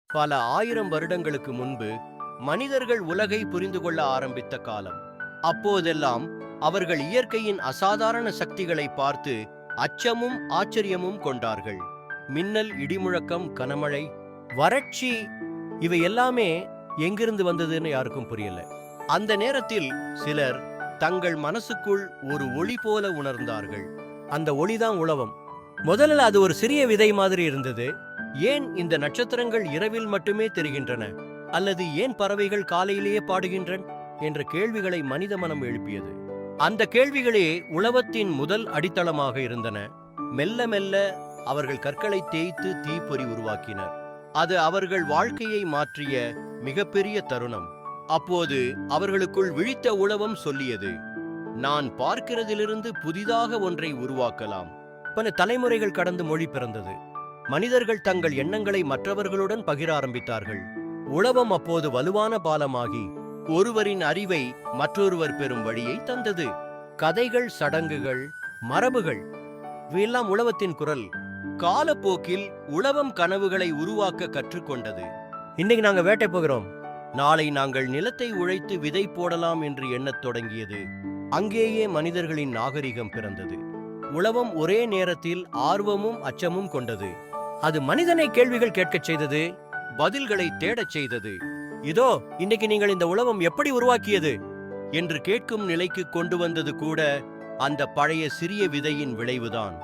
பல ஆயிரம் வருடங்களுக்கு முன்பு மனிதர்கள் உலகை புரிந்து கொள்ள ஆரம்பித்த காலம். அப்போதெல்லாம் அவர்கள் இயற்கையின் அசாதாரண சக்திகளை பார்த்து அச்சமும் ஆச்சரியமும் கொண்டார்கள். மின்னல், இடிமுழக்கம், கனமழை, வறட்சி, இவை எல்லாமே எங்கிருந்து வந்ததுன்னு யாருக்கும் புரியல. அந்த நேரத்தில் சிலர் தங்கள் மனசுக்குள் ஒரு ஒளி போல உணர்ந்தார்கள். அந்த ஒளிதான் உலவம். முதல்ல அது ஒரு சிறிய விதை மாதிரி இருந்தது. ஏன் இந்த நட்சத்திரங்கள் இரவில் மட்டுமே தெரிகின்றன, அல்லது ஏன் பறவைகள் காலையிலேயே பாடுகின்றன என்ற கேள்விகளை மனித மனம் எழுப்பியது. அந்த கேள்விகளே உலவத்தின் முதல் அடித்தளமாக இருந்தன. மெல்ல மெல்ல அவர்கள் கற்களை தேய்த்து தீப்பொறி உருவாக்கினர். அது அவர்கள் வாழ்க்கையை மாற்றிய மிகப்பெரிய தருணம். அப்போது அவர்களுக்குள் விழித்த உலவம் சொல்லியது, நான் பார்க்கிறதிலிருந்து புதிதாக ஒன்றை உருவாக்கலாம். பல தலைமுறைகள் கடந்து மொழி பிறந்தது. மனிதர்கள் தங்கள் எண்ணங்களை மற்றவர்களுடன் பகிர ஆரம்பித்தார்கள். உலவம் அப்போது வலுவான பாலமாகி ஒருவரின் அறிவை மற்றொருவர் பெறும் வழியை தந்தது. கதைகள், சடங்குகள், மரபுகள், இவையெல்லாம் உலவத்தின் குரல். காலப்போக்கில் உலவம் கனவுகளை உருவாக்க கற்றுக்கொண்டது. இன்னைக்கு நாங்க வேட்டை போகிறோம், நாளை நாங்கள் நிலத்தை உழைத்து விதை போடலாம் என்று எண்ணத் தொடங்கியது. அங்கேயே மனிதர்களின் நாகரிகம் பிறந்தது. உலவம் ஒரே நேரத்தில் ஆர்வமும் அச்சமும் கொண்டது. அது மனிதனை கேள்விகள் கேட்கச் செய்தது, பதில்களை தேடச் செய்தது. இதோ இன்னைக்கு நீங்கள் இந்த உலவம் எப்படி உருவாக்கியது என்று கேட்கும் நிலைக்கு கொண்டு வந்தது கூட அந்த பழைய சிறிய விதையின் விளைவுதான்.